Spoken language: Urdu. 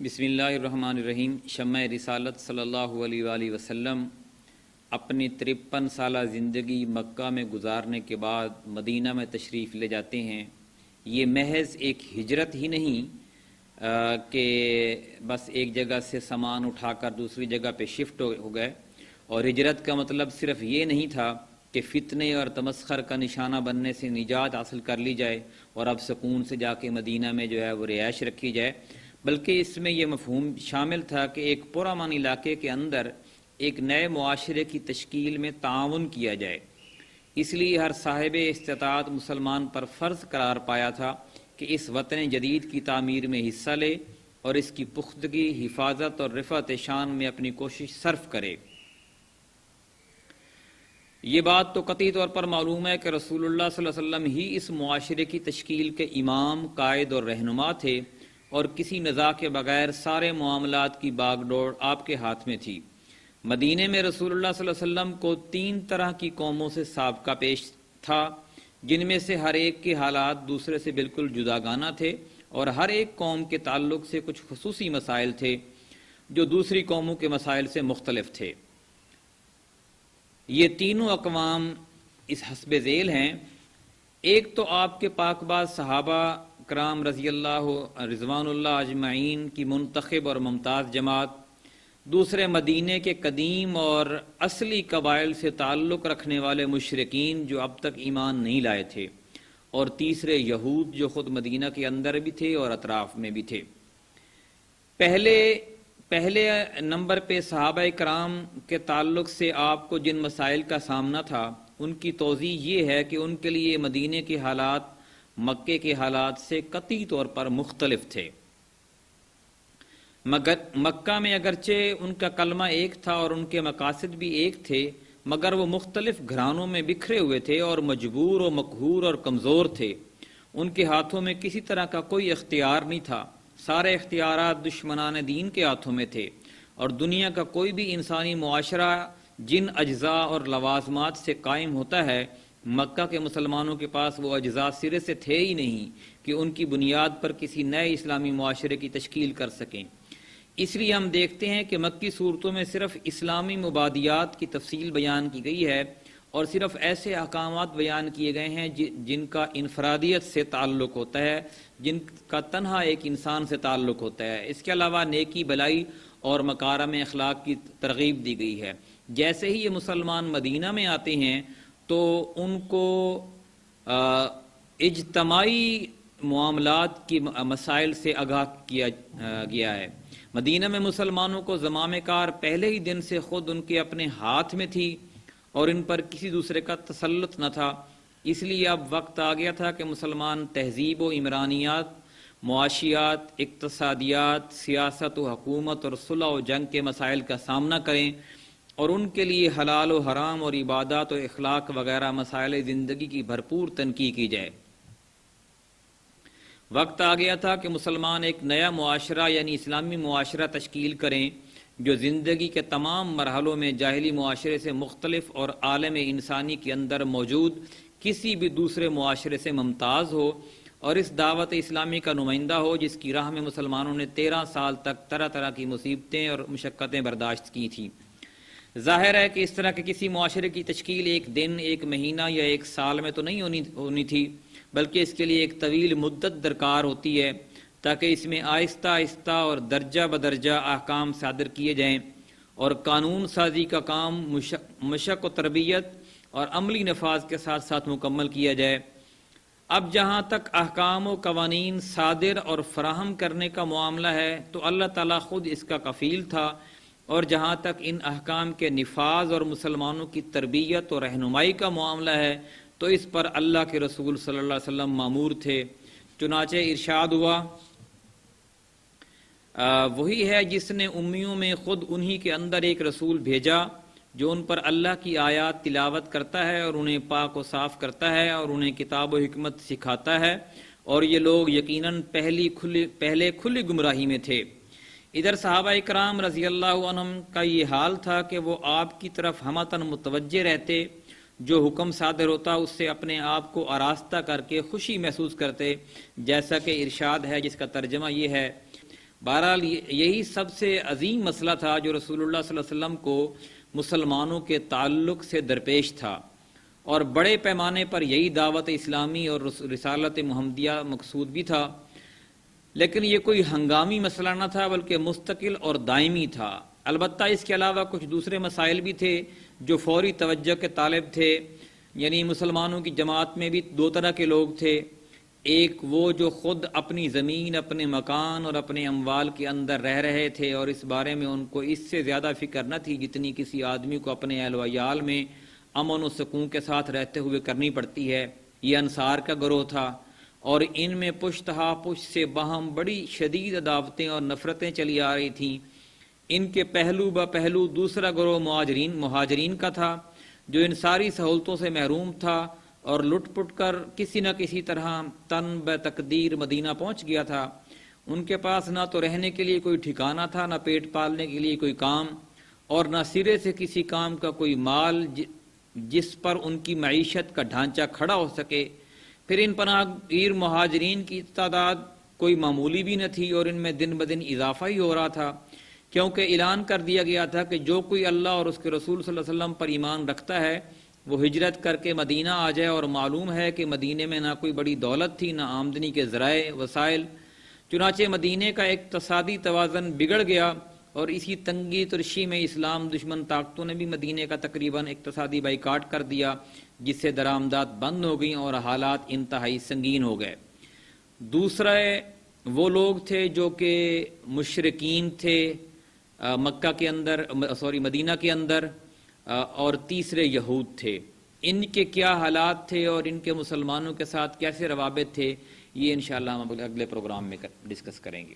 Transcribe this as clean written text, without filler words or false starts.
بسم اللہ الرحمن الرحیم۔ شمع رسالت صلی اللہ علیہ وآلہ وسلم اپنی 53 سالہ زندگی مکہ میں گزارنے کے بعد مدینہ میں تشریف لے جاتے ہیں۔ یہ محض ایک ہجرت ہی نہیں کہ بس ایک جگہ سے سامان اٹھا کر دوسری جگہ پہ شفٹ ہو گئے، اور ہجرت کا مطلب صرف یہ نہیں تھا کہ فتنے اور تمسخر کا نشانہ بننے سے نجات حاصل کر لی جائے اور اب سکون سے جا کے مدینہ میں جو ہے وہ رہائش رکھی جائے، بلکہ اس میں یہ مفہوم شامل تھا کہ ایک پرامن علاقے کے اندر ایک نئے معاشرے کی تشکیل میں تعاون کیا جائے۔ اس لیے ہر صاحب استطاعت مسلمان پر فرض قرار پایا تھا کہ اس وطن جدید کی تعمیر میں حصہ لے اور اس کی پختگی، حفاظت اور رفعت شان میں اپنی کوشش صرف کرے۔ یہ بات تو قطعی طور پر معلوم ہے کہ رسول اللہ صلی اللہ علیہ وسلم ہی اس معاشرے کی تشکیل کے امام، قائد اور رہنما تھے، اور کسی نزاع کے بغیر سارے معاملات کی باغ ڈور آپ کے ہاتھ میں تھی۔ مدینے میں رسول اللہ صلی اللہ علیہ وسلم کو 3 طرح کی قوموں سے سابقہ پیش تھا، جن میں سے ہر ایک کے حالات دوسرے سے بالکل جداگانہ تھے، اور ہر ایک قوم کے تعلق سے کچھ خصوصی مسائل تھے جو دوسری قوموں کے مسائل سے مختلف تھے۔ یہ تینوں اقوام اس حسب ذیل ہیں۔ ایک تو آپ کے پاک باز صحابہ کرام رضی اللہ رضوان اللہ اجمعین کی منتخب اور ممتاز جماعت، دوسرے مدینے کے قدیم اور اصلی قبائل سے تعلق رکھنے والے مشرکین جو اب تک ایمان نہیں لائے تھے، اور تیسرے یہود جو خود مدینہ کے اندر بھی تھے اور اطراف میں بھی تھے۔ پہلے نمبر پہ صحابہ کرام کے تعلق سے آپ کو جن مسائل کا سامنا تھا ان کی توضیح یہ ہے کہ ان کے لیے مدینے کے حالات مکے کے حالات سے قطعی طور پر مختلف تھے۔ مگر مکہ میں اگرچہ ان کا کلمہ ایک تھا اور ان کے مقاصد بھی ایک تھے، مگر وہ مختلف گھرانوں میں بکھرے ہوئے تھے اور مجبور و مقہور اور کمزور تھے۔ ان کے ہاتھوں میں کسی طرح کا کوئی اختیار نہیں تھا، سارے اختیارات دشمنان دین کے ہاتھوں میں تھے، اور دنیا کا کوئی بھی انسانی معاشرہ جن اجزاء اور لوازمات سے قائم ہوتا ہے، مکہ کے مسلمانوں کے پاس وہ اجزاء سرے سے تھے ہی نہیں کہ ان کی بنیاد پر کسی نئے اسلامی معاشرے کی تشکیل کر سکیں۔ اس لیے ہم دیکھتے ہیں کہ مکی صورتوں میں صرف اسلامی مبادیات کی تفصیل بیان کی گئی ہے، اور صرف ایسے احکامات بیان کیے گئے ہیں جن کا انفرادیت سے تعلق ہوتا ہے، جن کا تنہا ایک انسان سے تعلق ہوتا ہے۔ اس کے علاوہ نیکی، بلائی اور مکارم اخلاق کی ترغیب دی گئی ہے۔ جیسے ہی یہ مسلمان مدینہ میں آتے ہیں تو ان کو اجتماعی معاملات کی مسائل سے آگاہ کیا گیا ہے۔ مدینہ میں مسلمانوں کو زمام کار پہلے ہی دن سے خود ان کے اپنے ہاتھ میں تھی، اور ان پر کسی دوسرے کا تسلط نہ تھا۔ اس لیے اب وقت آ گیا تھا کہ مسلمان تہذیب و عمرانیات، معاشیات، اقتصادیات، سیاست و حکومت اور صلح و جنگ کے مسائل کا سامنا کریں، اور ان کے لیے حلال و حرام اور عبادات و اخلاق وغیرہ مسائل زندگی کی بھرپور تنقیح کی جائے۔ وقت آ گیا تھا کہ مسلمان ایک نیا معاشرہ یعنی اسلامی معاشرہ تشکیل کریں جو زندگی کے تمام مرحلوں میں جاہلی معاشرے سے مختلف اور عالم انسانی کے اندر موجود کسی بھی دوسرے معاشرے سے ممتاز ہو، اور اس دعوت اسلامی کا نمائندہ ہو جس کی راہ میں مسلمانوں نے 13 سال تک طرح طرح کی مصیبتیں اور مشقتیں برداشت کی تھیں۔ ظاہر ہے کہ اس طرح کے کسی معاشرے کی تشکیل ایک دن، ایک مہینہ یا ایک سال میں تو نہیں ہونی تھی، بلکہ اس کے لیے ایک طویل مدت درکار ہوتی ہے، تاکہ اس میں آہستہ آہستہ اور درجہ بدرجہ احکام صادر کیے جائیں، اور قانون سازی کا کام مشق و تربیت اور عملی نفاذ کے ساتھ ساتھ مکمل کیا جائے۔ اب جہاں تک احکام و قوانین صادر اور فراہم کرنے کا معاملہ ہے تو اللہ تعالیٰ خود اس کا کفیل تھا، اور جہاں تک ان احکام کے نفاذ اور مسلمانوں کی تربیت اور رہنمائی کا معاملہ ہے تو اس پر اللہ کے رسول صلی اللہ علیہ وسلم مامور تھے۔ چنانچہ ارشاد ہوا، وہی ہے جس نے امیوں میں خود انہی کے اندر ایک رسول بھیجا جو ان پر اللہ کی آیات تلاوت کرتا ہے اور انہیں پاک و صاف کرتا ہے اور انہیں کتاب و حکمت سکھاتا ہے، اور یہ لوگ یقیناً پہلے کھلی گمراہی میں تھے۔ ادھر صحابہ اکرام رضی اللہ عنہم کا یہ حال تھا کہ وہ آپ کی طرف ہمتاً متوجہ رہتے، جو حکم صادر ہوتا اس سے اپنے آپ کو آراستہ کر کے خوشی محسوس کرتے، جیسا کہ ارشاد ہے جس کا ترجمہ یہ ہے، بہرحال یہی سب سے عظیم مسئلہ تھا جو رسول اللہ صلی اللہ علیہ وسلم کو مسلمانوں کے تعلق سے درپیش تھا، اور بڑے پیمانے پر یہی دعوت اسلامی اور رسالت محمدیہ مقصود بھی تھا، لیکن یہ کوئی ہنگامی مسئلہ نہ تھا بلکہ مستقل اور دائمی تھا۔ البتہ اس کے علاوہ کچھ دوسرے مسائل بھی تھے جو فوری توجہ کے طالب تھے، یعنی مسلمانوں کی جماعت میں بھی دو طرح کے لوگ تھے، ایک وہ جو خود اپنی زمین، اپنے مکان اور اپنے اموال کے اندر رہ رہے تھے اور اس بارے میں ان کو اس سے زیادہ فکر نہ تھی جتنی کسی آدمی کو اپنے اہل و عیال میں امن و سکون کے ساتھ رہتے ہوئے کرنی پڑتی ہے۔ یہ انصار کا گروہ تھا، اور ان میں پشت ہا پشت سے باہم بڑی شدید عداوتیں اور نفرتیں چلی آ رہی تھیں۔ ان کے پہلو بہ پہلو دوسرا گروہ مہاجرین کا تھا، جو ان ساری سہولتوں سے محروم تھا اور لٹ پٹ کر کسی نہ کسی طرح تن بہ تقدیر مدینہ پہنچ گیا تھا۔ ان کے پاس نہ تو رہنے کے لیے کوئی ٹھکانہ تھا، نہ پیٹ پالنے کے لیے کوئی کام، اور نہ سرے سے کسی کام کا کوئی مال جس پر ان کی معیشت کا ڈھانچہ کھڑا ہو سکے۔ پھر ان پناہ گیر مہاجرین کی تعداد کوئی معمولی بھی نہ تھی، اور ان میں دن بدن اضافہ ہی ہو رہا تھا، کیونکہ اعلان کر دیا گیا تھا کہ جو کوئی اللہ اور اس کے رسول صلی اللہ علیہ وسلم پر ایمان رکھتا ہے وہ ہجرت کر کے مدینہ آ جائے، اور معلوم ہے کہ مدینے میں نہ کوئی بڑی دولت تھی، نہ آمدنی کے ذرائع وسائل۔ چنانچہ مدینے کا اقتصادی توازن بگڑ گیا، اور اسی تنگی ترشی میں اسلام دشمن طاقتوں نے بھی مدینے کا تقریباً اقتصادی بائیکاٹ کر دیا، جس سے درآمدات بند ہو گئیں اور حالات انتہائی سنگین ہو گئے۔ دوسرے وہ لوگ تھے جو کہ مشرکین تھے مدینہ کے اندر، اور تیسرے یہود تھے۔ ان کے کیا حالات تھے اور ان کے مسلمانوں کے ساتھ کیسے روابط تھے، یہ انشاءاللہ ہم اگلے پروگرام میں ڈسکس کریں گے۔